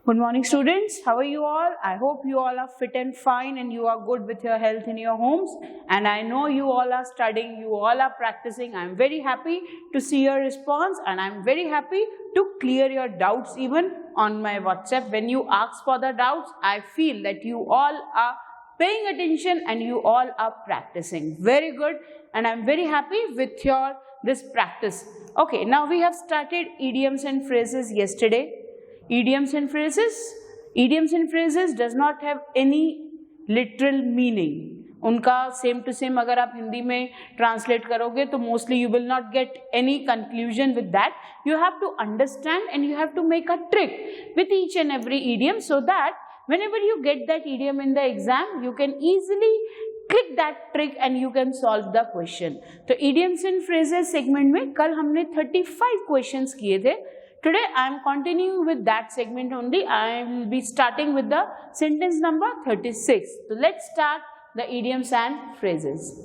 Good morning, students. How are you all? I hope you all are fit and fine and you are good with your health in your homes. And I know you all are studying, you all are practicing. I'm very happy to see your response and I'm very happy to clear your doubts even on my WhatsApp. When you ask for the doubts, I feel that you all are paying attention and you all are practicing. Very good. And I'm very happy with this practice. Okay, now we have started idioms and phrases yesterday. Idioms and phrases does not have any literal meaning. उनका same to same अगर आप हिंदी में translate करोगे तो mostly you will not get any conclusion with that. You have to understand and you have to make a trick with each and every idiom so that whenever you get that idiom in the exam, you can easily click that trick and you can solve the question. तो idioms and phrases segment में कल हमने 35 questions किए थे. Today I am continuing with that segment only. I will be starting with the sentence number 36. So let's start the idioms and phrases.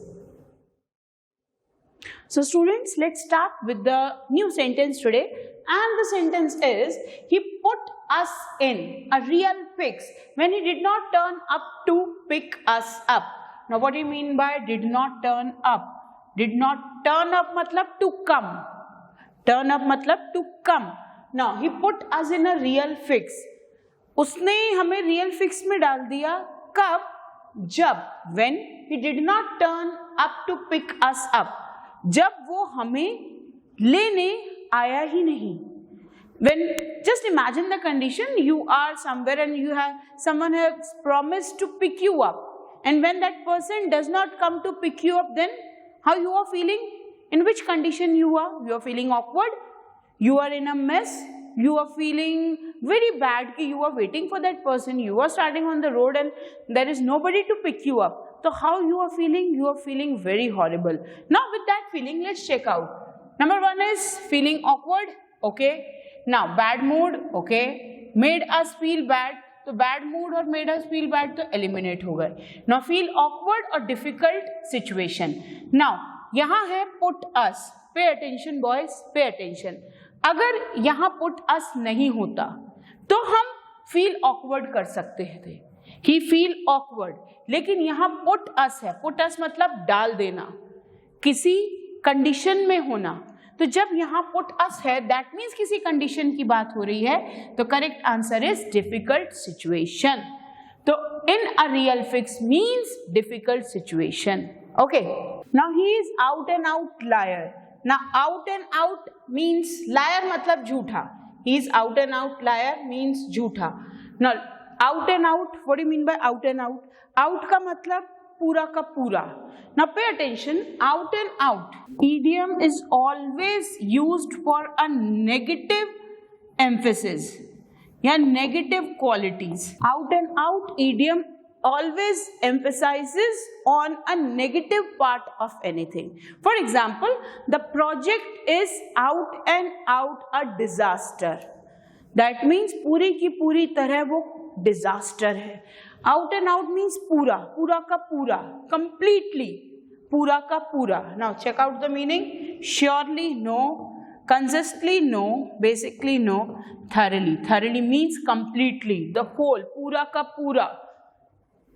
So students, let's start with the new sentence today. And the sentence is, he put us in a real fix when he did not turn up to pick us up. Now what do you mean by did not turn up? Did not turn up matlab to come. Turn up matlab to come. Now he put us in a real fix. उसने हमें real fix में डाल दिया कब? जब when he did not turn up to pick us up. जब वो हमें लेने आया ही नहीं. When just imagine the condition, you are somewhere and someone has promised to pick you up, and when that person does not come to pick you up, then how you are feeling? In which condition you are? You are feeling awkward. You are in a mess, you are feeling very bad कि you are waiting for that person, you are starting on the road and there is nobody to pick you up. So how you are feeling? You are feeling very horrible. Now with that feeling, let's check out. Number one is feeling awkward, okay. Now bad mood, okay. Made us feel bad, तो bad mood और made us feel bad तो eliminate हो गए. Now feel awkward or difficult situation. Now यहाँ है put us. Pay attention boys, pay attention. अगर यहाँ put us नहीं होता तो हम feel awkward कर सकते थे. He feel awkward. लेकिन यहाँ put us है. Put us मतलब डाल देना, किसी condition में होना. तो जब यहाँ put us है, that means किसी condition की बात हो रही है. तो correct answer is difficult situation. तो in a real fix means difficult situation. Okay. Now he is out and out liar. Now out and out means liar मतलब झूठा. He is out and out liar means झूठा. Now out and out, what do you mean by out and out? Out का मतलब पूरा का पूरा. Now pay attention, out and out idiom is always used for a negative emphasis या negative qualities. Out and out idiom always emphasizes on a negative part of anything. For example, the project is out and out a disaster. That means पूरी की पूरी तरह वो disaster है. Out and out means पूरा, पूरा का पूरा, completely, पूरा का पूरा. Now check out the meaning. Surely no, consistently no, basically no, thoroughly. Thoroughly means completely, the whole, पूरा का पूरा.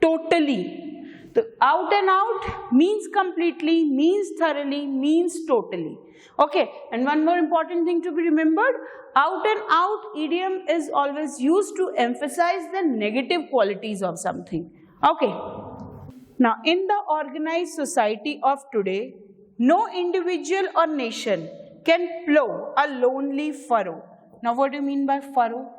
Totally. So out and out means completely, means thoroughly, means totally. Okay, and one more important thing to be remembered, out and out idiom is always used to emphasize the negative qualities of something. Okay. Now in the organized society of today, no individual or nation can plow a lonely furrow. Now what do you mean by furrow?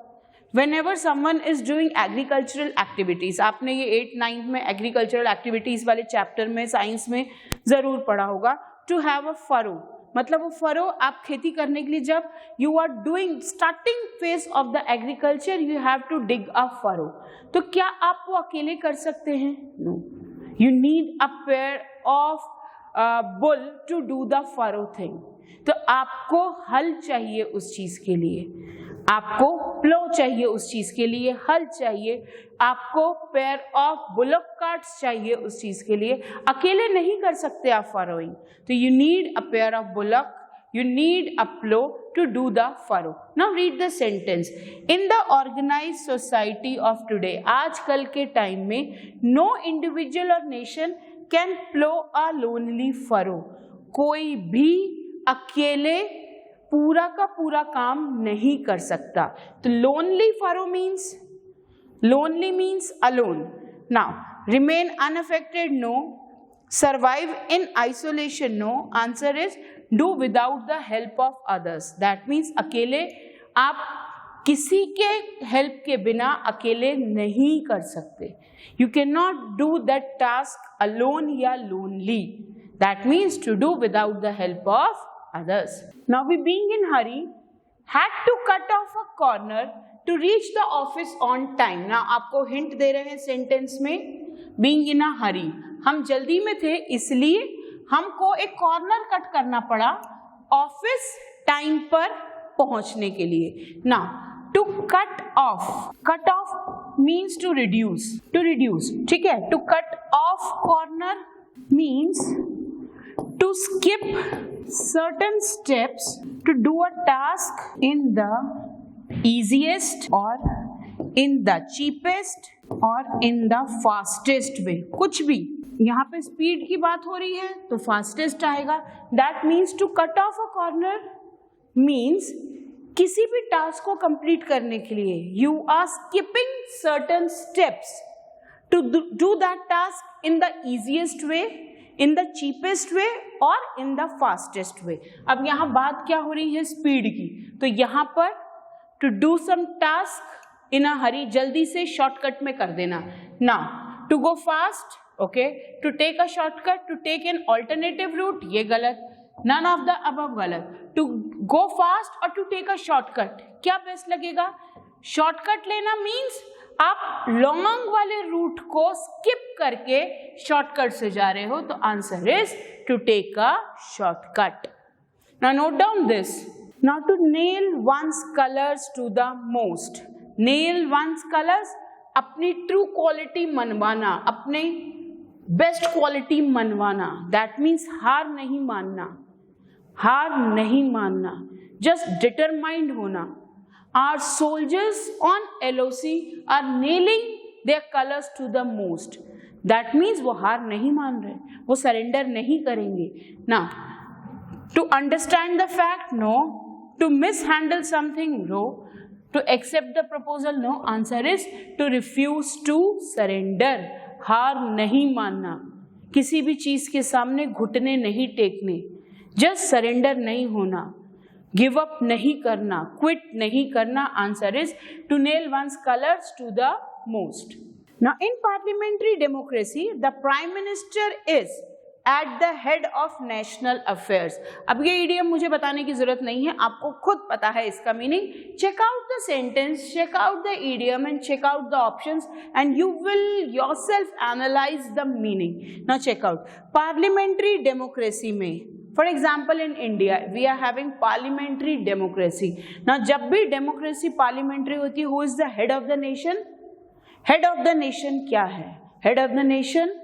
Whenever someone is doing agricultural activities, आपने ये 8th 9th में agricultural activities वाले chapter में science में ज़रूर पढ़ा होगा. To have a furrow, मतलब वो furrow आप खेती करने के लिए जब you are doing starting phase of the agriculture, you have to dig a furrow. तो क्या आप वो अकेले कर सकते हैं? No. You need a pair of bull to do the furrow thing. तो आपको हल चाहिए उस चीज़ के लिए. आपको प्लो चाहिए उस चीज के लिए, हल चाहिए, आपको पेयर ऑफ बुलक कार्ट्स चाहिए उस चीज के लिए. अकेले नहीं कर सकते आप फरोइंग. तो you need a pair of bullock You need a plow to do the furrow. Now read the sentence. In the organized society of today, आजकल के टाइम में no individual or nation can plow a lonely furrow. कोई भी अकेले पूरा का पूरा काम नहीं कर सकता. तो lonely furrow means, lonely means alone. Now remain unaffected, no. Survive in isolation, no. Answer is do without the help of others. That means अकेले आप किसी के हेल्प के बिना अकेले नहीं कर सकते. You cannot do that task alone या lonely. That means to do without the help of others. Now we being in hurry had to cut off a corner to reach the office on time. Now आपको hint दे रहे हैं sentence में, being in a hurry, हम जल्दी में थे इसलिए हमको एक कॉर्नर कट करना पड़ा ऑफिस टाइम पर पहुंचने के लिए. Now to cut off means to reduce, ठीक है. To cut off corner means to skip certain steps to do a task in the easiest और इन द चीपेस्ट और इन द फास्टेस्ट वे. कुछ भी, यहाँ पे स्पीड की बात हो रही है तो फास्टेस्ट आएगा. That means to cut off a corner means किसी भी टास्क को कंप्लीट करने के लिए you are skipping certain steps to do that task in the easiest way, in the cheapest way और इन द फास्टेस्ट वे. अब यहाँ बात क्या हो रही है, स्पीड की. तो यहाँ पर to do some task in a hurry, जल्दी से शॉर्टकट में कर देना. Now to go fast, okay. To take a shortcut, to take an alternative route, ये गलत. नन ऑफ द अबव गलत. टू गो फास्ट और टू टेक अ शॉर्टकट, क्या बेस्ट लगेगा? शॉर्टकट लेना मीन्स आप लॉन्ग वाले रूट को स्किप करके शॉर्टकट से जा रहे हो, तो answer is to take a shortcut. Now note down this. Now to nail one's colours to the most. Nail one's colours, अपनी ट्रू क्वालिटी मनवाना, अपने बेस्ट क्वालिटी मनवाना. दैट मीन्स हार नहीं मानना, हार नहीं मानना, जस्ट डिटरमाइंड होना. Our soldiers on LOC are nailing their colours to the most. That means वो हार नहीं मान रहे, वो सरेंडर नहीं करेंगे. ना to understand the fact, no. To mishandle something, no. To accept the proposal, no. Answer is to refuse to surrender. हार नहीं मानना, किसी भी चीज के सामने घुटने नहीं टेकने, जस्ट सरेंडर नहीं होना, गिव अप नहीं करना, क्विट नहीं करना. Answer is to nail one's colours to the most. Now in parliamentary democracy, the prime minister is at the head of national affairs. अब ये idiom मुझे बताने की जरूरत नहीं है, आपको खुद पता है इसका meaning. Check out the sentence, check out the idiom and check out the options and you will yourself analyze the meaning. Now check out parliamentary democracy में, for example in India we are having parliamentary democracy. Now जब भी democracy parliamentary होती है, who is the head of the nation? Head of the nation क्या है? Head of the nation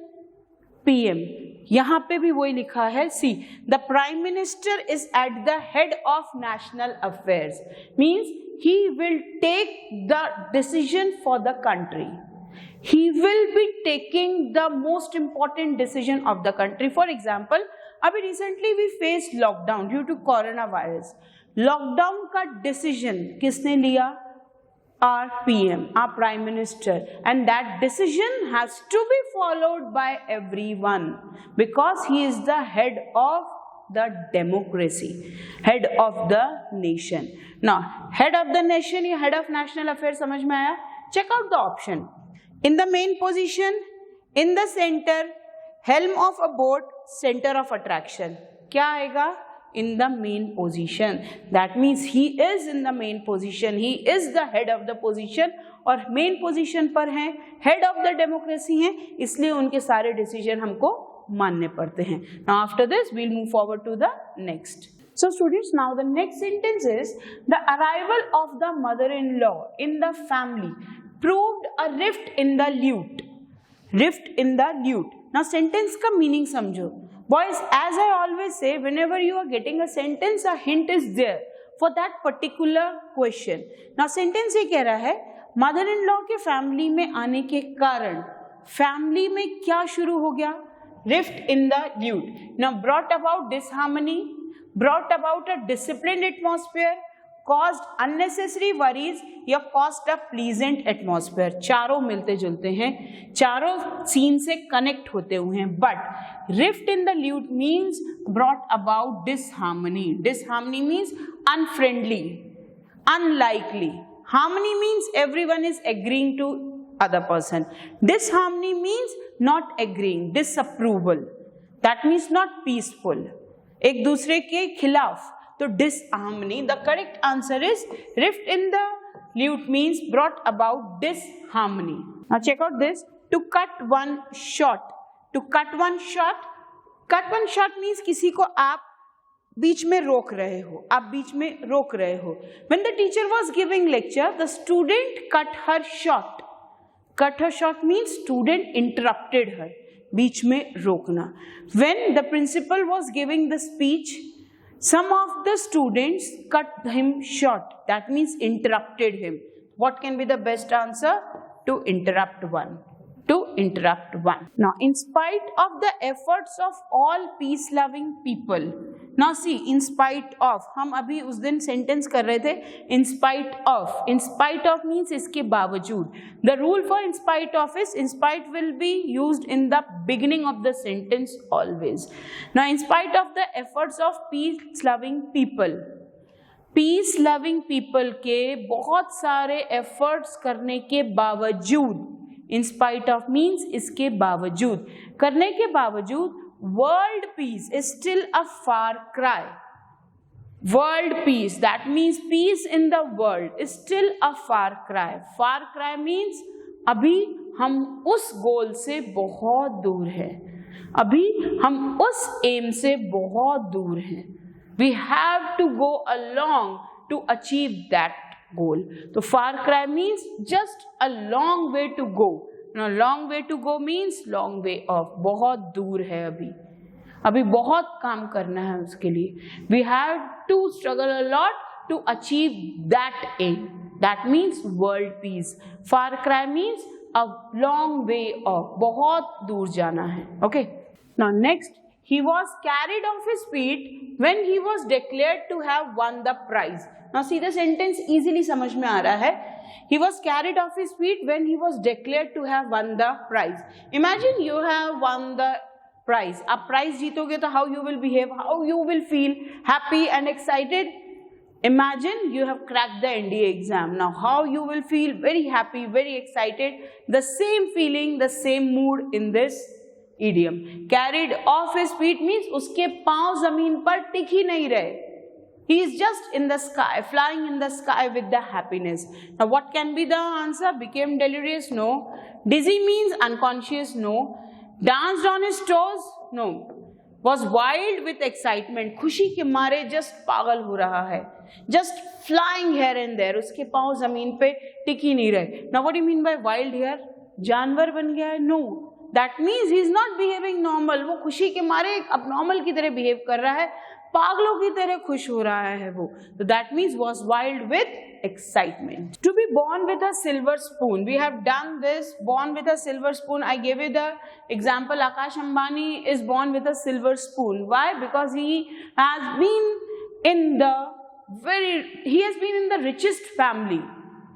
PM. यहाँ पे भी वही लिखा है. See, the prime minister is at the head of national affairs. Means he will take the decision for the country. He will be taking the most important decision of the country. For example, अभी recently we faced lockdown due to coronavirus. Lockdown का decision किसने लिया? Our PM, our Prime Minister, and that decision has to be followed by everyone because he is the head of the democracy, head of the nation. Now, head of the nation या head of national affairs समझ में आया? Check out the option. In the main position, in the center, helm of a boat, center of attraction. क्या आएगा? In the main position. That means he is in the main position. He is the head of the position और main position पर हैं, head of the democracy हैं, इसलिए उनके सारे decision हमको मानने पड़ते हैं. Now after this we'll move forward to the next. So students, now the next sentence is the arrival of the mother-in-law in the family proved a rift in the lute. Rift in the lute. Now sentence का meaning समझो. Boys, as I always say, whenever you are getting a sentence, a hint is there for that particular question. Now sentence ये कह रहा है, mother in law के family में आने के कारण फैमिली में क्या शुरू हो गया? Rift in the lute. Now brought about disharmony, brought about a disciplined atmosphere, caused unnecessary worries या caused a pleasant atmosphere. चारों मिलते जुलते हैं, चारों सीन से कनेक्ट होते हुए हैं. But rift in the lute means brought about disharmony. Disharmony means unfriendly, unlikely. Harmony means everyone is agreeing to other person. Disharmony means not agreeing, disapproval. That means not peaceful. एक दूसरे के खिलाफ. तो disharmony. The correct answer is rift in the lute means brought about disharmony. Now check out this. To cut one short. To cut one short. Cut one short means किसी को आप बीच में रोक रहे हो, आप बीच में रोक रहे हो. When the teacher was giving lecture, the student cut her short. Cut her short means student interrupted her. बीच में रोकना. When the principal was giving the speech, some of the students cut him short. That means interrupted him. What can be the best answer? To interrupt one. To interrupt one. Now, in spite of the efforts of all peace-loving people. Now see, in spite of. हम अभी उस दिन sentence कर रहे थे. In spite of. In spite of means इसके बावजूद. The rule for in spite of is in spite will be used in the beginning of the sentence always. Now, in spite of the efforts of peace-loving people. Peace-loving people के बहुत सारे efforts करने के बावजूद. In spite of means इसके बावजूद. करने के बावजूद world peace is still a far cry. World peace, that means peace in the world, is still a far cry. Far cry means अभी हम उस गोल से बहुत दूर हैं. अभी हम उस एम से बहुत दूर हैं. We have to go along to achieve that goal. तो far cry means just a long way to go. Now long way to go means long way off. बहुत दूर है अभी. अभी बहुत काम करना है उसके लिए. We have to struggle a lot to achieve that aim. That means world peace. Far cry means a long way off. बहुत दूर जाना है. Okay. Now next. He was carried off his feet when he was declared to have won the prize. Now see the sentence easily समझ में आ रहा है. He was carried off his feet when he was declared to have won the prize. Imagine you have won the prize. आप prize जीतोगे तो how you will behave, how you will feel happy and excited. Imagine you have cracked the NDA exam. Now how you will feel very happy, very excited. The same feeling, the same mood in this idiom. Carried off his feet means उसके पाँव जमीन पर टिक ही नहीं रहे. He is just in the sky, flying in the sky with the happiness. Now what can be the answer? Became delirious? No. Dizzy means unconscious? No. Danced on his toes? No. Was wild with excitement. खुशी के मारे just पागल हो रहा है. Just flying here and there. उसके पाँव जमीन पे टिक ही नहीं रहे. Now what do you mean by wild here? जानवर बन गया है? No. That means he is not behaving normal. वो खुशी के मारे abnormal की तरह behave कर रहा है. पागलों की तरह खुश हो रहा है वो. So that means was wild with excitement. To be born with a silver spoon. We have done this. Born with a silver spoon. I gave you the example. Akash Ambani is born with a silver spoon. Why? Because he has been in the richest family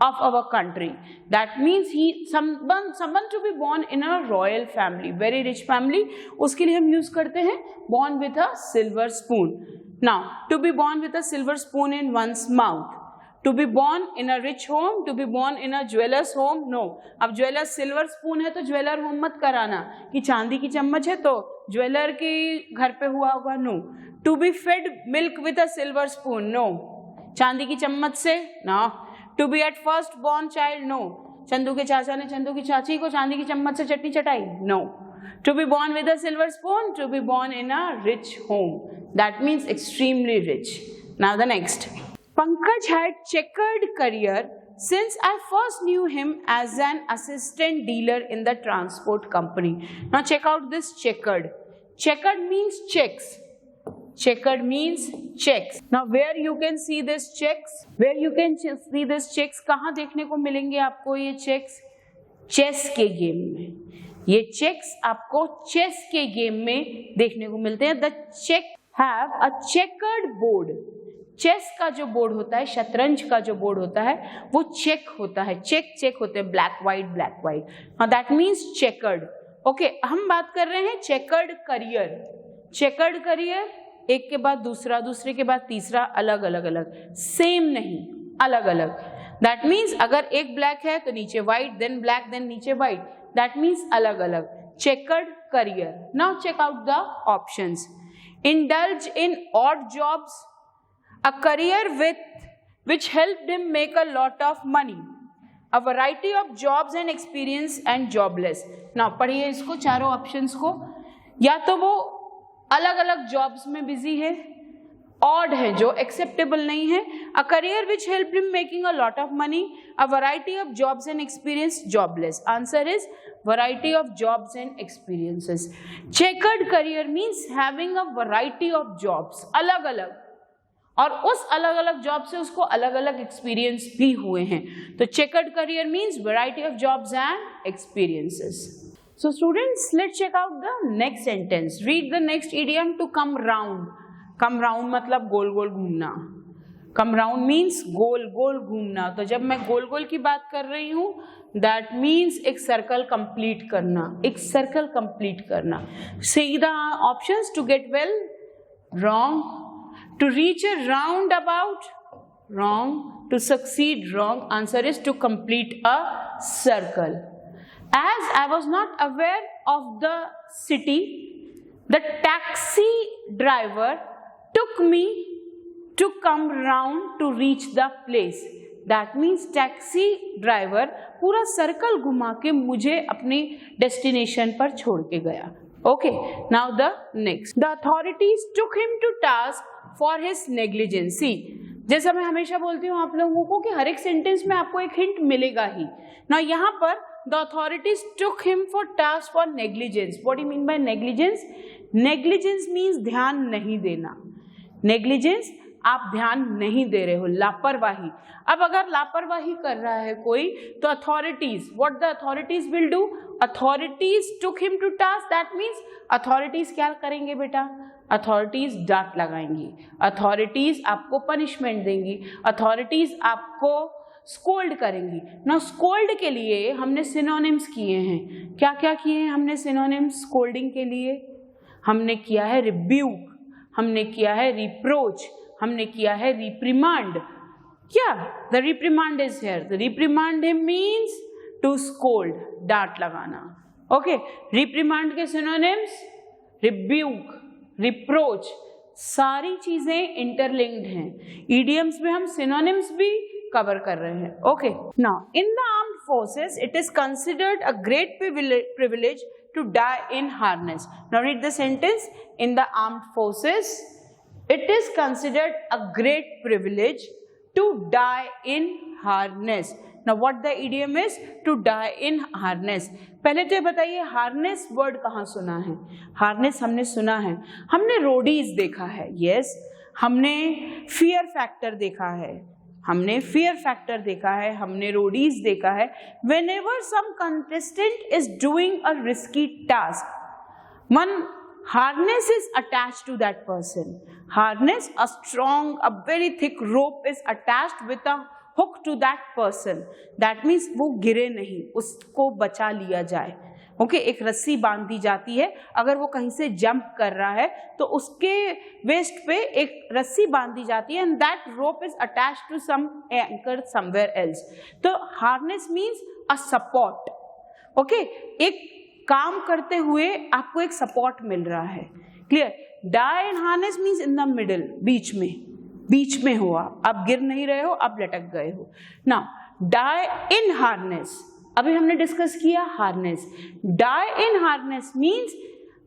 of our country. That means someone to be born in a royal family, very rich family. उसके लिए हम use करते हैं born with a silver spoon. Now, to be born with a silver spoon in one's mouth. To be born in a rich home, to be born in a jeweler's home, no. अब jeweler silver spoon है तो jeweler home मत कराना कि चांदी की चम्मच है तो jeweler के घर पे हुआ होगा, no. To be fed milk with a silver spoon, no. चांदी की चम्मच से, no. To be at first born child, no. Chandu के चाचा ने चंदू की चाची को चांदी की चम्मच से चटनी चटाई, no. To be born with a silver spoon, to be born in a rich home. That means extremely rich. Now the next. Pankaj had checkered career since I first knew him as an assistant dealer in the transport company. Now check out this checkered. Checkered means checks. Checkered means checks. Now where you can see this checks? Where you can see this checks? कहाँ देखने को मिलेंगे आपको ये checks? Chess के game में। ये checks आपको चेस के गेम में देखने को मिलते हैं। The check have a chequered board. Chess का जो बोर्ड होता है, शतरंज का जो बोर्ड होता है, वो चेक होता है। चेक होते हैं, ब्लैक व्हाइट। हाँ, दैट मीन्स चेकर्ड। ओके, हम बात कर रहे हैं चेकर्ड करियर। चेकर्ड करियर, एक के बाद दूसरा, दूसरे के बाद तीसरा, अलग अलग, सेम नहीं, अलग अलग। दैट मीन्स अगर एक ब्लैक है तो नीचे व्हाइट, देन ब्लैक, देन नीचे व्हाइट, दैट मीन्स अलग अलग। Chequered career. Now check out the options. Indulge in odd jobs, a career which helped him make a lot of money, a variety of jobs and experience, and jobless. Now पढ़िए इसको, चारों options को। या तो वो अलग अलग jobs में बिजी है, ऑड है जो एक्सेप्टेबल नहीं है, a career which helped him making a lot of money, a variety of jobs and experience, jobless. Answer is variety of jobs and experiences. Checkered career means having a variety of jobs, अलग अलग, और उस अलग अलग job से उसको अलग अलग एक्सपीरियंस भी हुए हैं। तो chequered career means variety of jobs and experiences. So students, let's check out the next sentence. Read the next idiom to come round. Come round मतलब गोल गोल घूमना। कम राउंड मीन्स गोल गोल घूमना। तो जब मैं गोल गोल की बात कर रही हूँ, दैट मीन्स एक सर्कल कंप्लीट करना, एक सर्कल कंप्लीट करना। See the options to get well, wrong. To reach a roundabout, wrong. To succeed, wrong. Answer is to complete a circle. As I was not aware of the city, the taxi driver took me to come round to reach the place. That means taxi driver पूरा circle घुमा के मुझे अपनी destination पर छोड़ के गया। Okay, now the next. The authorities took him to task for his negligence. जैसा मैं हमेशा बोलती हूँ आप लोगों को कि हर एक सेंटेंस में आपको एक हिंट मिलेगा ही ना। यहाँ पर the authorities took him for task for negligence. What do you mean by negligence? Negligence means ध्यान नहीं देना। Negligence, आप ध्यान नहीं दे रहे हो, लापरवाही। अब अगर लापरवाही कर रहा है कोई, तो authorities, what the authorities will do? Authorities took him to task, that means authorities क्या करेंगे बेटा? अथॉरिटीज डांट लगाएंगी, अथॉरिटीज आपको पनिशमेंट देंगी, अथॉरिटीज आपको स्कोल्ड करेंगी ना। स्कोल्ड के लिए हमने सिनोनिम्स किए हैं। क्या क्या किए हैं हमने सिनोनिम्स स्कोल्डिंग के लिए? हमने किया है रिब्यूक, हमने किया है रिप्रोच, हमने किया है रिप्रिमांड। क्या? The reprimand is here. The reprimand means to scold, डांट लगाना। ओके, रिप्रिमांड के सिनोनिम्स रिब्यूक, रिप्रोच, सारी चीजें इंटरलिंक्ड हैं। इडियम्स में हम सिनोनिम्स भी कवर कर रहे हैं। Okay, now in the armed forces it is considered a great privilege to die in harness. Now read the sentence. In the armed forces, it is considered a great privilege to die in harness. Now what the idiom is? To die in harness. पहले तो ये बताइए, harness word कहाँ सुना है? harness हमने सुना है, हमने रोडीज देखा है, yes, हमने fear factor देखा है, हमने fear factor देखा है, हमने रोडीज देखा है। Whenever some contestant is doing a risky task, one harness is attached to that person. Harness, a strong, a very thick rope is attached with a hook to that person. That means वो गिरे नहीं, उसको बचा लिया जाए। Okay, एक रस्सी बांध दी जाती है। अगर वो कहीं से जंप कर रहा है तो उसके वेस्ट पे एक रस्सी बांध दी जाती है, and that rope is attached to some anchor somewhere else. तो harness means a support. Okay, एक काम करते हुए आपको एक सपोर्ट मिल रहा है। Clear? Die in harness means in the middle, बीच में हो आप गिर नहीं रहे हो, आप लटक गए हो। नाउ डाई इन हार्नेस, अभी हमने डिस्कस किया harness. Die in harness means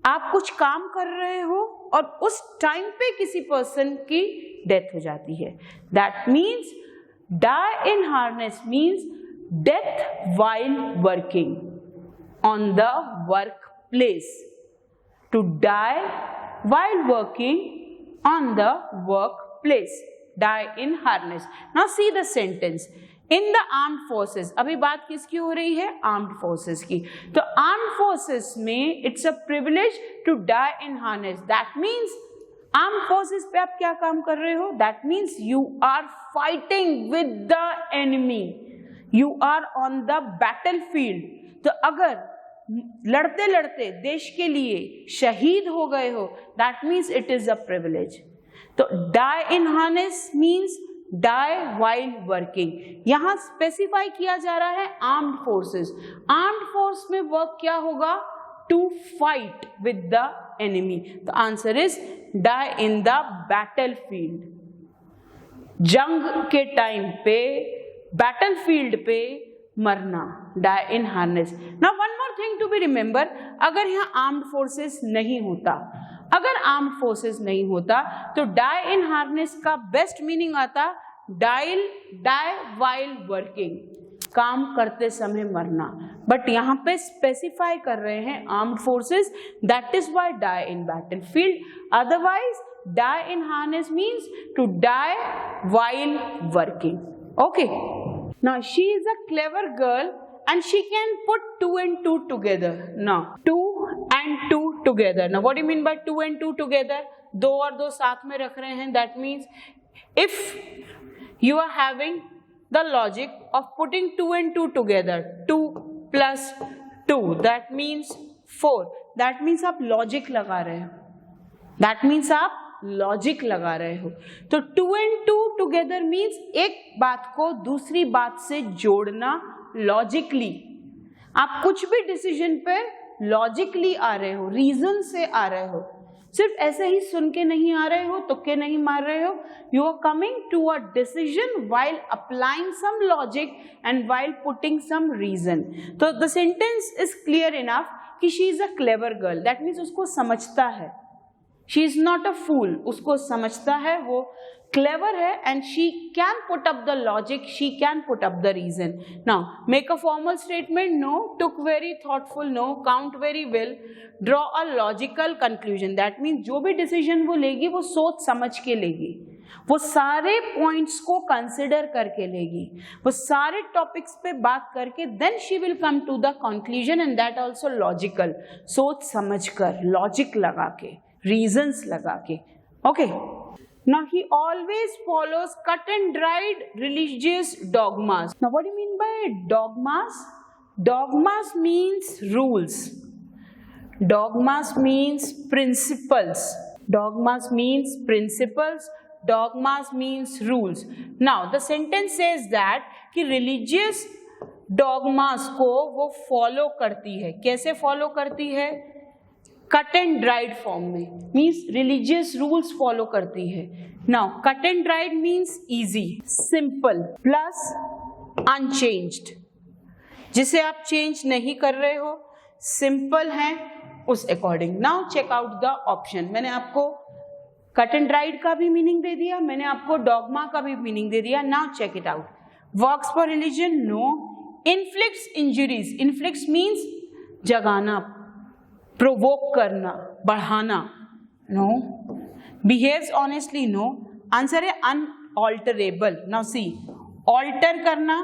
आप कुछ काम कर रहे हो और उस टाइम पे किसी पर्सन की डेथ हो जाती है। That means die in harness means death while working on the work place. to die while working on the workplace. Die in harness. Now see the sentence. In the armed forces. अभी बात किसकी हो रही है? Armed forces की. तो armed forces में it's a privilege to die in harness. That means armed forces पे आप क्या काम कर रहे हो? That means you are fighting with the enemy. You are on the battlefield. तो अगर लड़ते लड़ते देश के लिए शहीद हो गए हो, that means it is a privilege. तो die in harness means die while working. यहां स्पेसिफाई किया जा रहा है आर्म्ड फोर्सेस. आर्म्ड फोर्स में वर्क क्या होगा? To fight with the enemy. तो answer is die in the battlefield. जंग के टाइम पे बैटलफील्ड पे मरना. die in harness. Now one more thing to be remember. अगर यहाँ आर्म्ड फोर्सेस नहीं होता, अगर आर्म्ड फोर्सेस नहीं होता तो die in harness का बेस्ट मीनिंग आता die while working. काम करते समय मरना. बट यहाँ पे स्पेसिफाई कर रहे हैं armed forces. That is why die in battlefield. Otherwise die in harness means to die while working. Okay. Now she is a clever girl and she can put 2 and 2 together. Now 2 and 2 together. Now what do you mean by 2 and 2 together? 2 और 2 साथ में रख रहे हैं. That means if you are having the logic of putting 2 and 2 together, 2 plus 2, that means 4. That means आप logic लगा रहे हो. That means आप लॉजिक लगा रहे हो. तो 2 and 2 टुगेदर मीन्स एक बात को दूसरी बात से जोड़ना लॉजिकली. आप कुछ भी डिसीजन पे लॉजिकली आ रहे हो, रीजन से आ रहे हो. सिर्फ ऐसे ही सुन के नहीं आ रहे हो, तुक्के नहीं मार रहे हो. You are coming to a decision while applying some logic and while putting some reason. तो the sentence is clear enough कि she is a clever girl. That means उसको समझता है. She is not a fool. उसको समझता है, वो clever है, and she can put up the logic, she can put up the reason. Now make a formal statement. No. Took very thoughtful. No. Count very well. Draw a logical conclusion. That means जो भी decision वो लेगी वो सोच समझ के लेगी. वो सारे points को consider करके लेगी. वो सारे topics पे बात करके then she will come to the conclusion, and that also logical. सोच समझ कर, logic लगा के, reasons लगा के. Okay. Now he always follows cut and dried religious dogmas. Now what do you mean by dogmas? Dogmas means rules. Dogmas means principles. Dogmas means principles. Dogmas means rules. Now the sentence says that कि religious dogmas को वो follow करती है. कैसे follow करती है? Cut and dried form में. Means religious rules follow करती है. Now cut and dried means easy, simple, plus unchanged. जिसे आप चेंज नहीं कर रहे हो, सिंपल है उस according. Now check out the option. मैंने आपको कट एंड ड्राइड का भी मीनिंग दे दिया, मैंने आपको डॉगमा का भी मीनिंग दे दिया. Now check it out. Works for religion, no. Inflicts injuries. Inflicts means जगाना, प्रोवोक करना, बढ़ाना. No. Behaves honestly, no. Answer है अनऑल्टरेबल. नाउ सी, ऑल्टर करना,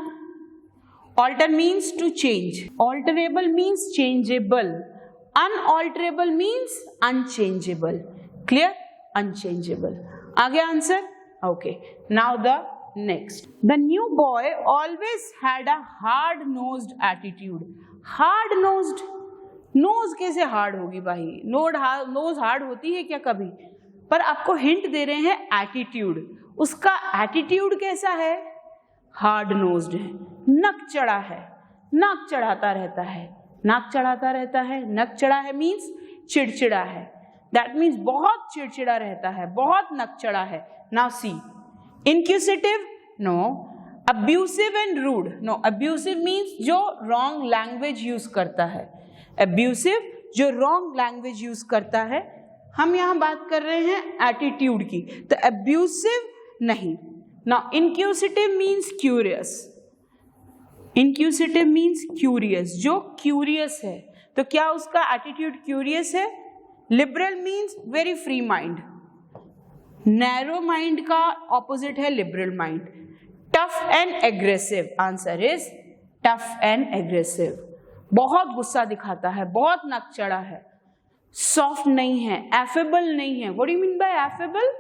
alter means to change, alterable means changeable, unalterable means unchangeable. Clear? Unchangeable. आ गया answer? Okay. Now the next. The new boy always had a hard nosed attitude. Hard nosed, nose कैसे hard होगी भाई? Knows hard होती है क्या कभी? पर आपको हिंट दे रहे हैं एटीट्यूड. उसका एटीट्यूड कैसा है? हार्ड नोज्ड है, नक चढ़ा है, नाक चढ़ाता रहता है, नाक चढ़ाता रहता है, नक चढ़ा है मीन्स चिड़चिड़ा है. दैट मीन्स बहुत चिड़चिड़ा रहता है, बहुत नक चढ़ा है. Now see, inquisitive, no. Abusive and rude, no. Abusive means जो रॉन्ग लैंग्वेज यूज करता है. अब्यूसिव जो रॉन्ग लैंग्वेज यूज करता है. हम यहां बात कर रहे हैं एटीट्यूड की, तो अब्यूसिव नहीं. Now इनक्यूसिटिव means curious. इनक्यूसिटिव means curious, जो क्यूरियस है. तो क्या उसका एटीट्यूड क्यूरियस है? Liberal means very free mind, narrow mind का ऑपोजिट है liberal mind. Tough and aggressive, answer is tough and aggressive, बहुत गुस्सा दिखाता है, बहुत नक चढ़ा है। सॉफ्ट नहीं है, एफेबल नहीं है। What do you mean by affable?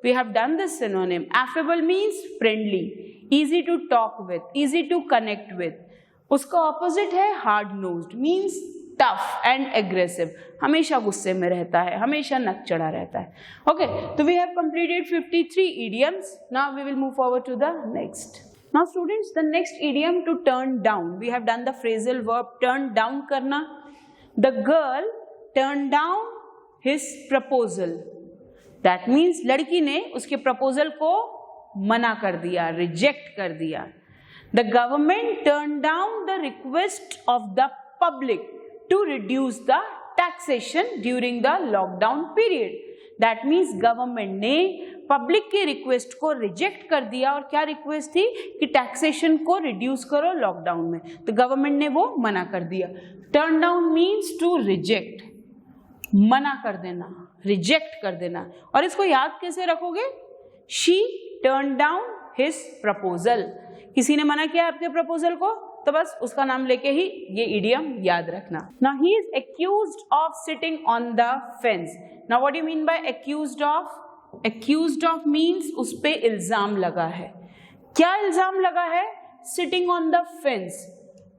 We have done this synonym. Affable means friendly, easy to talk with, easy to connect with. उसका ऑपोजिट है hard nosed, means tough and aggressive, हमेशा गुस्से में रहता है, हमेशा नक चढ़ा रहता है। ओके, तो we have completed 53 idioms. Now we will move forward to the next. Now students, the next idiom to turn down. We have done the phrasal verb turn down करना. The girl turned down his proposal. That means लड़की ने उसके proposal को मना कर दिया, reject कर दिया। The government turned down the request of the public to reduce the taxation during the lockdown period. That means government ने पब्लिक की रिक्वेस्ट को रिजेक्ट कर दिया। और क्या रिक्वेस्ट थी? कि टैक्सेशन को रिड्यूस करो लॉकडाउन में, तो गवर्नमेंट ने वो मना कर दिया। Turn down means to reject, मना कर देना, रिजेक्ट कर देना। और इसको याद कैसे रखोगे? She turn down his proposal, किसी ने मना किया आपके प्रपोजल को, तो बस उसका नाम लेके ही ये इडियम याद रखना। Now he is accused of sitting on the fence. Now what do you mean bye accused of? Accused of means उस पे इल्जाम लगा है। क्या इल्जाम लगा है? Sitting on the fence.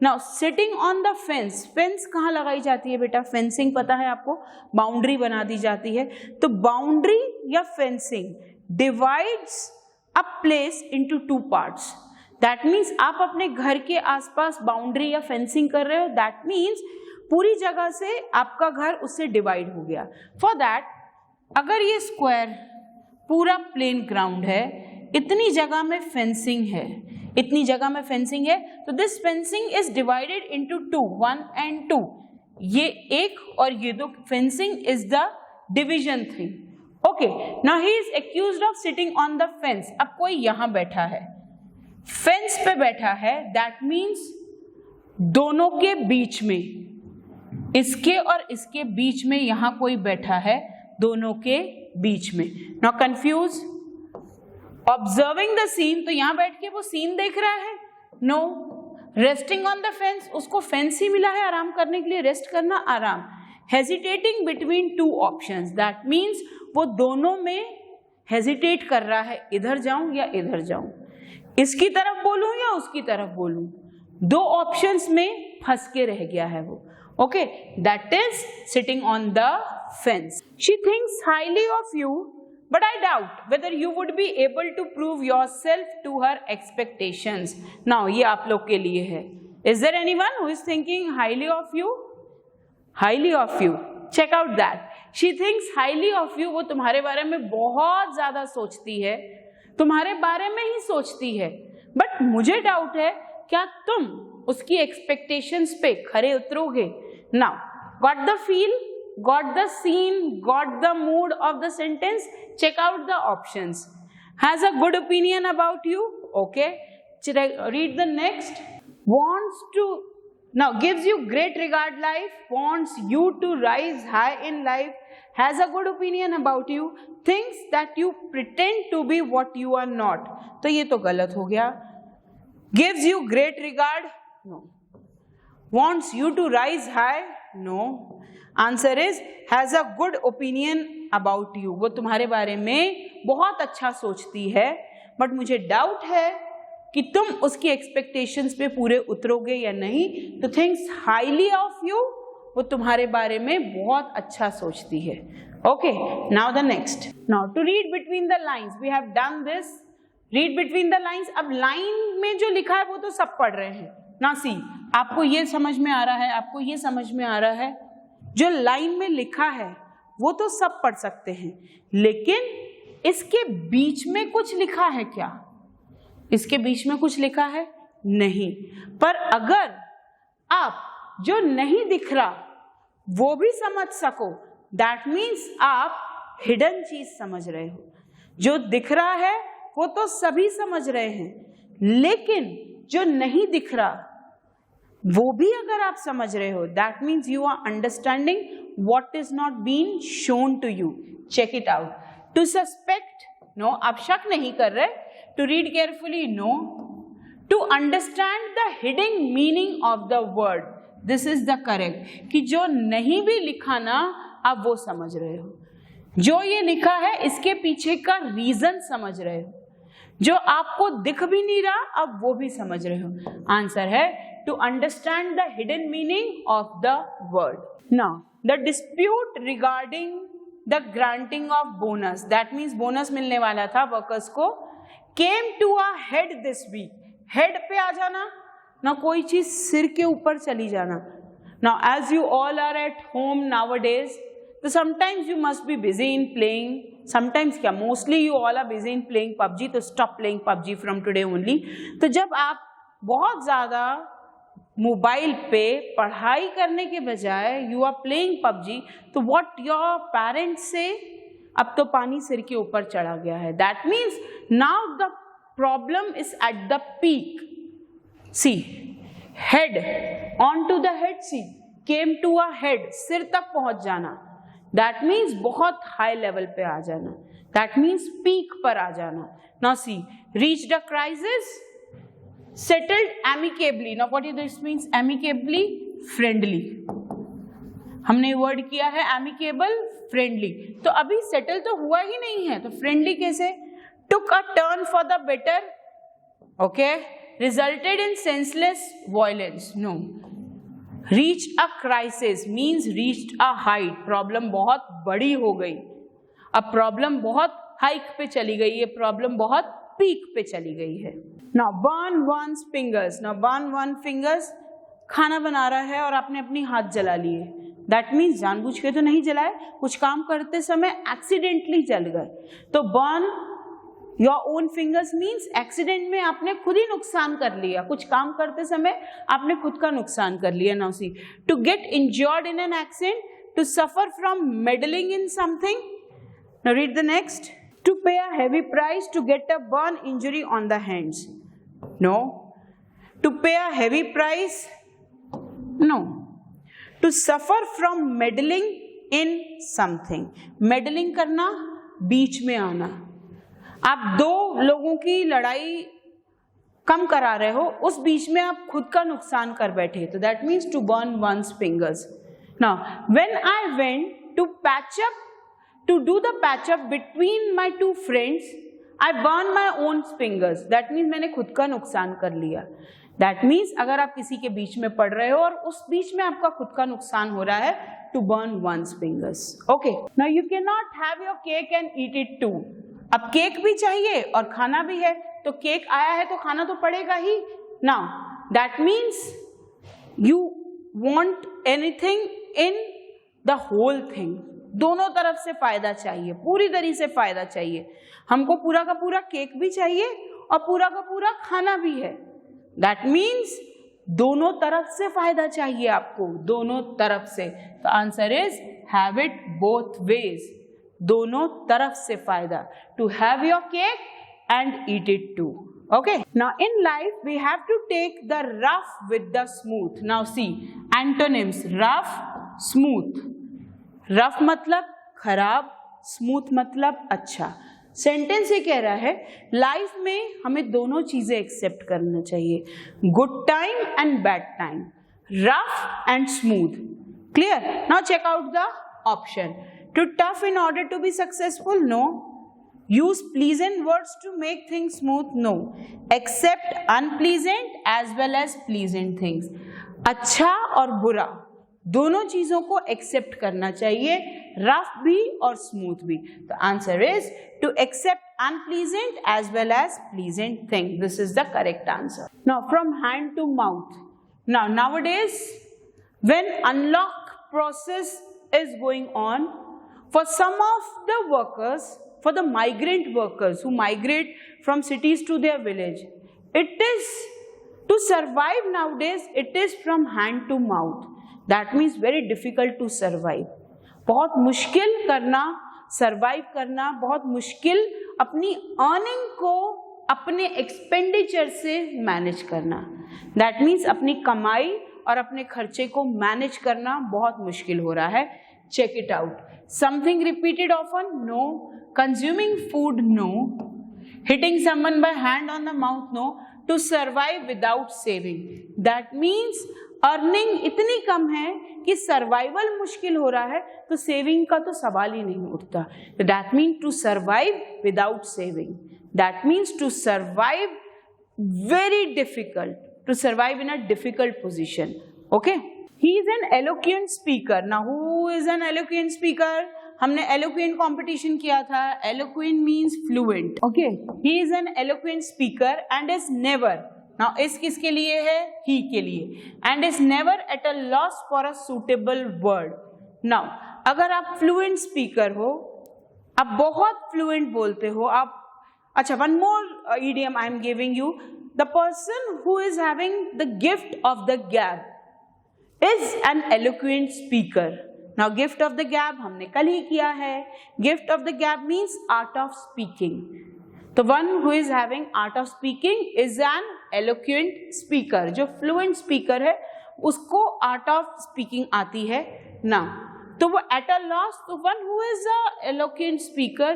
Now sitting on the fence, fence कहाँ लगाई जाती है बेटा? फेंसिंग पता है आपको, बाउंड्री बना दी जाती है। तो बाउंड्री या fencing divides a place into two parts. That means आप अपने घर के आसपास बाउंड्री या फेंसिंग कर रहे हो, दैट मीन्स पूरी जगह से आपका घर उससे डिवाइड हो गया। फॉर दैट, अगर ये स्क्वायर पूरा प्लेन ग्राउंड है, इतनी जगह में फेंसिंग है, इतनी जगह में फेंसिंग है, तो this fencing is divided into two, 1 and 2। ये एक और ये दो, fencing is the division 3। Okay, now he is accused of sitting on the fence. अब कोई यहां बैठा है, फेंस पे बैठा है, दैट मीन्स दोनों के बीच में, इसके और इसके बीच में यहां कोई बैठा है, दोनों के बीच में। Now confuse, observing the scene, तो यहां बैठ के वो सीन देख रहा है? No. Resting on the fence, उसको फेंस ही मिला है आराम करने के लिए, रेस्ट करना, आराम। Hesitating between two options, that means वो दोनों में हेजिटेट कर रहा है, इधर जाऊं या इधर जाऊं, इसकी तरफ बोलूं या उसकी तरफ बोलूं, दो ऑप्शंस में फंस के रह गया है वो। Okay, that is sitting on the fence. She thinks highly of you but I doubt whether you would be able to prove yourself to her expectations. Now ये आप लोग के लिए है। Is there anyone who is thinking highly of you? Highly of you, check out that. She thinks highly of you, वो तुम्हारे बारे में बहुत ज्यादा सोचती है, तुम्हारे बारे में ही सोचती है, बट मुझे डाउट है क्या तुम उसकी एक्सपेक्टेशंस पे खरे उतरोगे? Now got the feel, got the scene, got the mood of the sentence? Check out the options. Has a good opinion about you? Okay, read the next. wants to, now gives you great regard life, wants you to rise high in life, has a good opinion about you, thinks that you pretend to be what you are not। तो ये तो गलत हो गया। gives you great regard, no। wants you to rise high, no। answer is has a good opinion about you, वो तुम्हारे बारे में बहुत अच्छा सोचती है, बट मुझे डाउट है कि तुम उसकी एक्सपेक्टेशंस पे पूरे उतरोगे या नहीं। तो थिंक्स हाईली ऑफ यू, वो तुम्हारे बारे में बहुत अच्छा सोचती है। Okay, now the next. Now to read between the lines, we have done this, read between the lines. अब लाइन में जो लिखा है वो तो सब पढ़ रहे हैं ना। सी, आपको ये समझ में आ रहा है, आपको ये समझ में आ रहा है, जो लाइन में लिखा है वो तो सब पढ़ सकते हैं, लेकिन इसके बीच में कुछ लिखा है क्या? इसके बीच में कुछ लिखा है? नहीं। पर अगर आप जो नहीं दिख रहा वो भी समझ सको, दैट मीन्स आप हिडन चीज समझ रहे हो। जो दिख रहा है वो तो सभी समझ रहे हैं, लेकिन जो नहीं दिख रहा वो भी अगर आप समझ रहे हो, that means you are understanding what is not been shown to you. Check it out. To suspect, no, आप शक नहीं कर रहे. To read carefully, no. To understand the hidden meaning of the word, this is the correct. कि जो नहीं भी लिखा ना, आप वो समझ रहे हो. जो ये लिखा है इसके पीछे का रीजन समझ रहे हो. जो आपको दिख भी नहीं रहा, अब वो भी समझ रहे हो. आंसर है to understand the hidden meaning of the word. Now, the dispute regarding the granting of bonus, that means bonus मिलने वाला था workers को, came to a head this week. Head पे आ जाना ना, कोई चीज सिर के ऊपर चली जाना. Now, as you all are at home nowadays, so sometimes you must be busy in playing. Sometimes क्या, mostly you all are busy in playing PUBG, तो stop playing PUBG from today only. तो जब आप बहुत ज़्यादा mobile पे पढ़ाई करने के बजाय यू आर प्लेइंग PUBG, तो व्हाट योर पेरेंट्स से, अब तो पानी सिर के ऊपर चढ़ा गया है. That means now the problem is at the peak. See, head, on to the head, see, came to a head, सिर तक पहुंच जाना. दैट मीन्स बहुत हाई लेवल पे आ जाना. दैट मीन्स पीक पर आ जाना. Now see, reach the crisis, settled amicably. Now what is this means? Amicably, friendly. हमने वर्ड किया है amicable, friendly. तो अभी settle तो हुआ ही नहीं है, तो friendly कैसे? Took a turn for the better. Okay. Resulted in senseless violence. No. Reached a crisis means reached a height. Problem बहुत बड़ी हो गई. अब प्रॉब्लम बहुत हाइक पे चली गई है, प्रॉब्लम बहुत पीक पे चली गई है. Now burn one's fingers. Now burn one fingers, खाना बना रहा है और आपने अपनी हाथ जला लिए. That means जानबूझ के तो नहीं जलाए, कुछ काम करते समय एक्सीडेंटली जल गए. तो burn your own fingers means accident में आपने खुद ही नुकसान कर लिया. कुछ काम करते समय आपने खुद का नुकसान कर लिया. Now see, to get injured in an accident, to suffer from meddling in something. Now read the next. To pay a heavy price to get a burn injury on the hands. No. To pay a heavy price. No. To suffer from meddling in something. Meddling करना, बीच में आना. आप दो लोगों की लड़ाई कम करा रहे हो, उस बीच में आप खुद का नुकसान कर बैठे. तो that means to burn one's fingers. Now, when I went to patch up, to do the patch up between my two friends, I burned my own fingers. That means मैंने खुद का नुकसान कर लिया. That means अगर आप किसी के बीच में पड़ रहे हो और उस बीच में आपका खुद का नुकसान हो रहा है, to burn one's fingers. Okay. Now you cannot have your cake and eat it too. अब केक भी चाहिए और खाना भी है, तो केक आया है तो खाना तो पड़ेगा ही. Now that means you want anything in the whole thing. दोनों तरफ से फायदा चाहिए, पूरी तरह से फायदा चाहिए. हमको पूरा का पूरा केक भी चाहिए और पूरा का पूरा खाना भी है. दैट मीन्स दोनों तरफ से फायदा चाहिए आपको, दोनों तरफ से. तो answer is have it both ways. दोनों तरफ से फायदा. To have your cake and eat it too. Okay. Now in life we have to take the rough with the smooth. Now see antonyms: rough, smooth. Rough मतलब खराब, smooth मतलब अच्छा. Sentence ये कह रहा है लाइफ में हमें दोनों चीजें एक्सेप्ट करना चाहिए, good time and bad time, rough and smooth. Clear? Now check out the option. Too tough in order to be successful, no. Use pleasant words to make things smooth, no. Accept unpleasant as well as pleasant things. अच्छा और बुरा दोनों चीजों को accept करना चाहिए, rough भी और स्मूथ भी. तो answer is to accept unpleasant as well as pleasant thing. This is the correct answer. Now from hand to mouth. Now nowadays when unlock process is going on for some of the workers, for the migrant workers who migrate from cities to their village, it is to survive nowadays, it is from hand to mouth. That means very difficult to survive. बहुत मुश्किल करना, survive करना बहुत मुश्किल. अपनी earning को अपने expenditure से manage करना. That means अपनी कमाई और अपने खर्चे को manage करना बहुत मुश्किल हो रहा है. check it out. Something repeated often? No. Consuming food? No. Hitting someone by hand on the mouth? No. To survive without saving? That means earning इतनी कम है कि सर्वाइवल मुश्किल हो रहा है, तो सेविंग का तो सवाल ही नहीं उठता. That mean to survive without saving. That means to survive very difficult, to survive in a difficult position. Okay. He is an eloquent speaker. Now who is an eloquent speaker? हमने eloquent competition किया था. Eloquent means fluent. Okay. He is an eloquent speaker and is never. Now is किसके लिए है? He के लिए. And is never at a loss for a suitable word. Now अगर आप fluent speaker हो, आप बहुत fluent बोलते हो, आप अच्छा one more idiom I am giving you. The person who is having the gift of the gab is an eloquent speaker. Now gift of the gab हमने कल ही किया है. Gift of the gab means art of speaking. The one who is having art of speaking is an eloquent speaker. जो fluent speaker है उसको art of speaking आती है ना. तो वो at a loss, तो one who is a eloquent speaker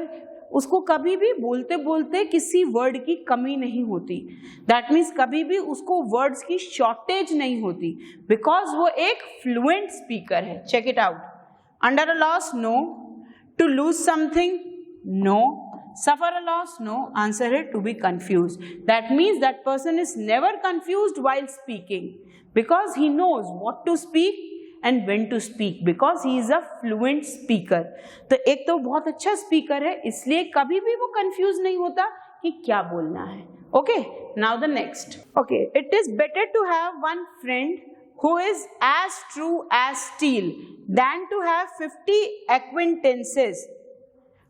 उसको कभी भी बोलते बोलते किसी वर्ड की कमी नहीं होती. दैट मीन्स कभी भी उसको वर्ड्स की शॉर्टेज नहीं होती, बिकॉज वो एक फ्लुएंट स्पीकर है. Check it out. Under a loss? No. To lose something? No. Suffer a loss? No. Answer है to be confuse. That means that person is never confused while speaking, because he knows what to speak and when to speak, because he is a fluent speaker. तो एक तो बहुत अच्छा speaker है, इसलिए कभी भी वो कंफ्यूज नहीं होता कि क्या बोलना है. Okay, now the next. Okay, it is better to have one friend who is as true as steel than to have 50 acquaintances.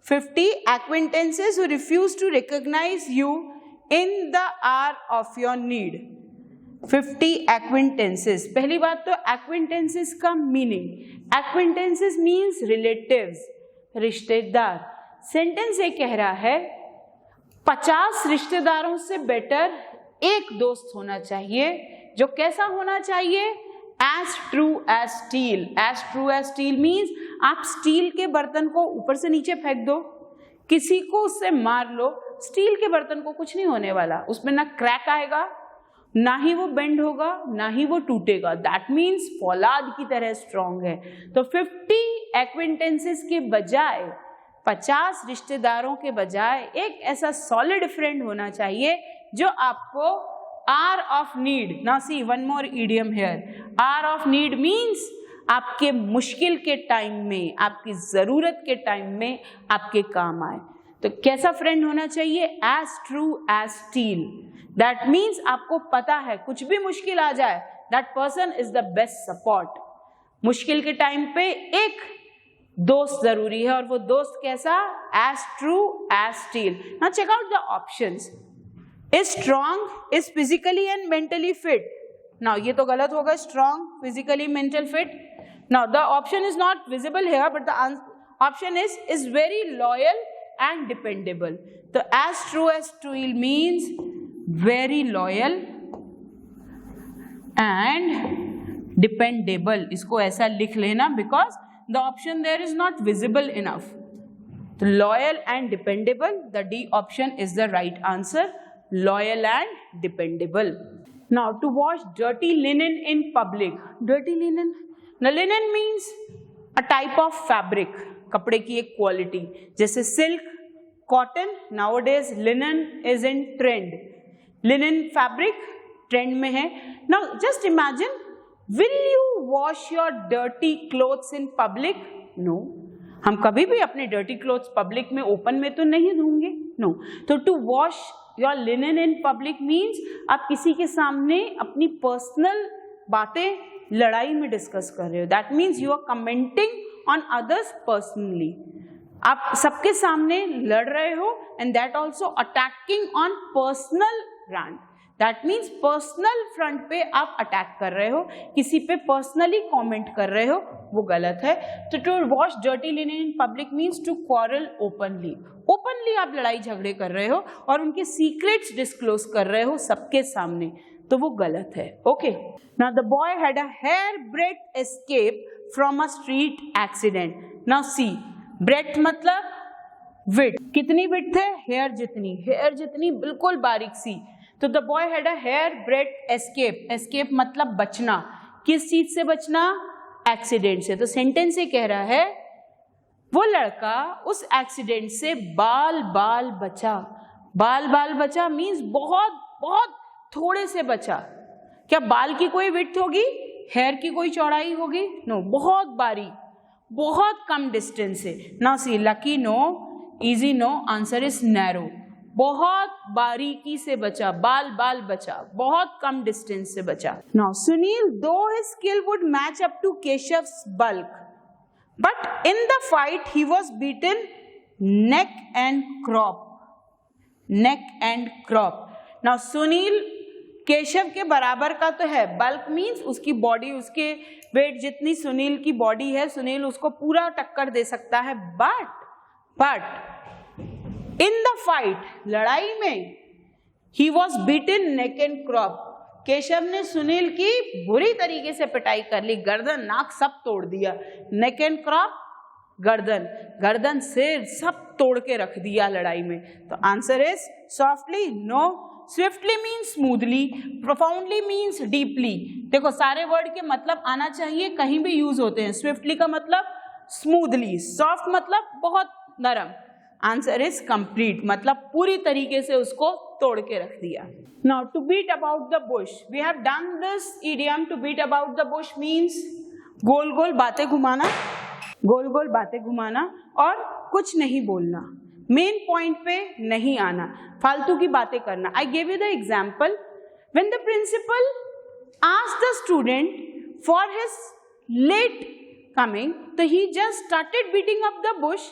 50 acquaintances who refuse to recognize you in the hour of your need. 50 acquaintances. पहली बात तो acquaintances का meaning. acquaintances means relatives, रिश्तेदार. Sentence ये कह रहा है 50 रिश्तेदारों से बेटर एक दोस्त होना चाहिए, जो कैसा होना चाहिए? as true as steel. as true as steel means आप स्टील के बर्तन को ऊपर से नीचे फेंक दो, किसी को उससे मार लो, स्टील के बर्तन को कुछ नहीं होने वाला, उसमें ना क्रैक आएगा, ना ही वो बेंड होगा, ना ही वो टूटेगा. दैट मीन्स फौलाद की तरह स्ट्रॉन्ग है. तो 50 एक्विंटेंसेस के बजाय, 50 रिश्तेदारों के बजाय एक ऐसा सॉलिड फ्रेंड होना चाहिए जो आपको hour of need. Now see one more idiom here. Hour of need means आपके मुश्किल के टाइम में, आपकी जरूरत के टाइम में आपके काम आए. तो कैसा फ्रेंड होना चाहिए? As true as steel. That means आपको पता है कुछ भी मुश्किल आ जाए, that person is the best support. मुश्किल के टाइम पे एक दोस्त जरूरी है, और वो दोस्त कैसा? As true as steel. Now check out the options. Is strong, is physically and mentally fit. Now ये तो गलत होगा. Strong, physically, mental fit. Now the option is not visible here, but the option is very loyal and dependable. तो as true as steel means very loyal and dependable. इसको ऐसा लिख लेना, because the option there is not visible enough. तो loyal and dependable, the D option is the right answer. Loyal and dependable. Now to wash dirty linen in public. Dirty linen. Now linen means a type of fabric. कपड़े की एक quality, जैसे silk, cotton. Nowadays linen is in trend. Linen fabric trend में है. Now just imagine, will you wash your dirty clothes in public? No. हम कभी भी अपने डर्टी क्लोथ्स पब्लिक में ओपन में तो नहीं धोंगे. नो. तो to wash your linen in public means आप किसी के सामने अपनी पर्सनल बातें लड़ाई में डिस्कस कर रहे हो. That means you are commenting on others personally. आप सबके सामने लड़ रहे हो, and that also attacking on personal front. That means personal front पे आप अटैक कर रहे हो, किसी पे पर्सनली कमेंट कर रहे हो, वो गलत है. तो to wash dirty linen in public means to quarrel openly. Openly आप लड़ाई झगड़े कर रहे हो और उनके सीक्रेट्स डिस्क्लोज कर रहे हो सबके सामने, तो वो गलत है. Okay. Now the boy had a hair breadth escape from a street accident. Now see, breadth मतलब width. कितनी width है? hair जितनी बिल्कुल बारीक सी. तो the boy had a hair breadth escape. escape मतलब बचना. किस चीज से बचना? एक्सीडेंट से. तो सेंटेंस से कह रहा है वो लड़का उस एक्सीडेंट से बाल बाल बचा. बाल बाल बचा मीन्स बहुत बहुत थोड़े से बचा. क्या बाल की कोई विड्थ होगी? हेयर की कोई चौड़ाई होगी? नो, बहुत बारीक, बहुत कम डिस्टेंस से. Now see, lucky no, easy no, answer is narrow. बहुत बारीकी से बचा, बाल बाल बचा, बहुत कम डिस्टेंस से बचा. Now Sunil, though his skill would match up to Keshav's bulk, but in the fight he was beaten neck and crop. Neck and crop. Now Sunil Keshav के बराबर का तो है. बल्क मीन्स उसकी बॉडी, उसके वेट जितनी सुनील की बॉडी है, सुनील उसको पूरा टक्कर दे सकता है. बट इन द फाइट, लड़ाई में, ही was beaten neck and crop. Keshav ने सुनील की बुरी तरीके से पिटाई कर ली. गर्दन, नाक सब तोड़ दिया. नेक एंड क्रॉप, गर्दन, सिर सब तोड़ के रख दिया लड़ाई में. तो answer is softly no. Swiftly means smoothly, profoundly means deeply. देखो सारे वर्ड के मतलब आना चाहिए, कहीं भी यूज होते हैं. स्विफ्टली का मतलब स्मूथली, सॉफ्ट मतलब बहुत नरम. आंसर इज कंप्लीट मतलब पूरी तरीके से उसको तोड़ के रख दिया. Now to beat about the bush, we have done this idiom. To beat about the bush means गोल गोल बातें घुमाना, गोल गोल बातें घुमाना और कुछ नहीं बोलना, मेन पॉइंट पे नहीं आना, फालतू की बातें करना. I give you the example. When the principal asked the student for his late coming, तो he just started beating up the bush.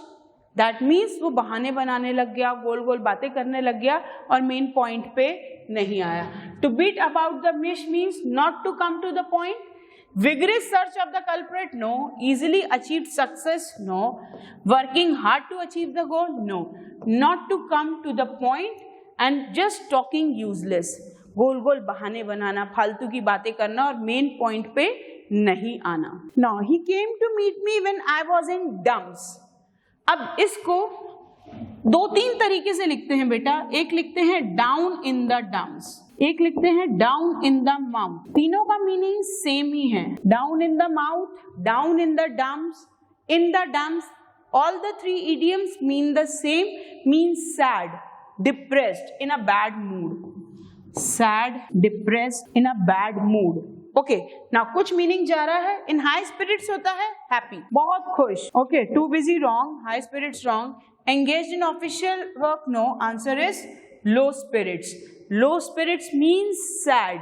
That means वो बहाने बनाने लग गया, गोल गोल बातें करने लग गया और मेन पॉइंट पे नहीं आया. To beat about the bush means not to come to the point. Vigorous search of the culprit? No. Easily achieved success? No. Working hard to achieve the goal? No. Not to come to the point and just talking useless. गोल गोल बहाने बनाना, फालतू की बातें करना और main point पे नहीं आना. Now he came to meet me when I was in dumps. अब इसको दो तीन तरीके से लिखते हैं बेटा. एक लिखते हैं डाउन इन द डम्प्स, एक लिखते हैं डाउन इन द माउथ. तीनों का मीनिंग सेम ही है. Down in the mouth, down in the dumps, in the dumps, all the three idioms mean the same, means sad, depressed, in a bad mood. Sad, depressed, in a bad mood. Okay, now कुछ meaning जा रहा है. in high spirits होता है happy, बहुत खुश. Okay, too busy wrong, high spirits wrong. engaged in official work no, answer is low spirits. low spirits means sad,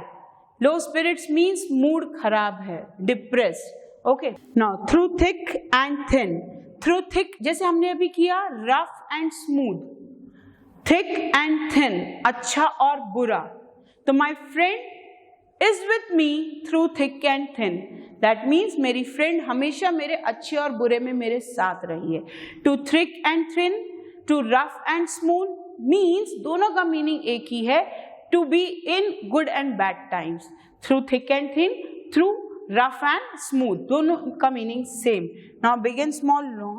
low spirits means mood खराब है, depressed. Okay, now through thick and thin. through thick जैसे हमने अभी किया, rough and smooth, thick and thin, अच्छा और बुरा. तो my friend is with me through thick and thin. That means मेरी friend हमेशा मेरे अच्छे और बुरे में मेरे साथ रही है. To thick and thin, to rough and smooth means दोनों का मीनिंग एक ही है. To be in good and bad times. Through thick and thin, through rough and smooth, दोनों का meaning same. Now big and small no,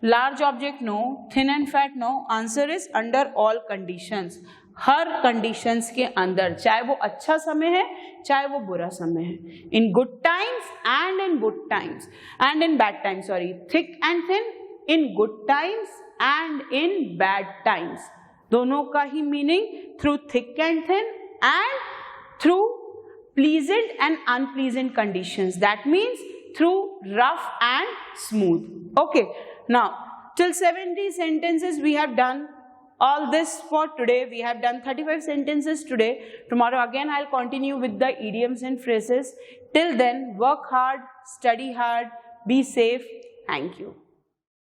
large object no, thin and fat no. Answer is under all conditions. Her conditions के अंदर, चाहे वो अच्छा समय है चाहे वो बुरा समय है. In good times and in good times and in bad times. Sorry, thick and thin in good times and in bad times. दोनों का ही meaning through thick and thin and through pleasant and unpleasant conditions. That means through rough and smooth. Okay, now till 70 sentences we have done. All this for today. We have done 35 sentences today. Tomorrow again I'll continue with the idioms and phrases. Till then, work hard, study hard, be safe. Thank you.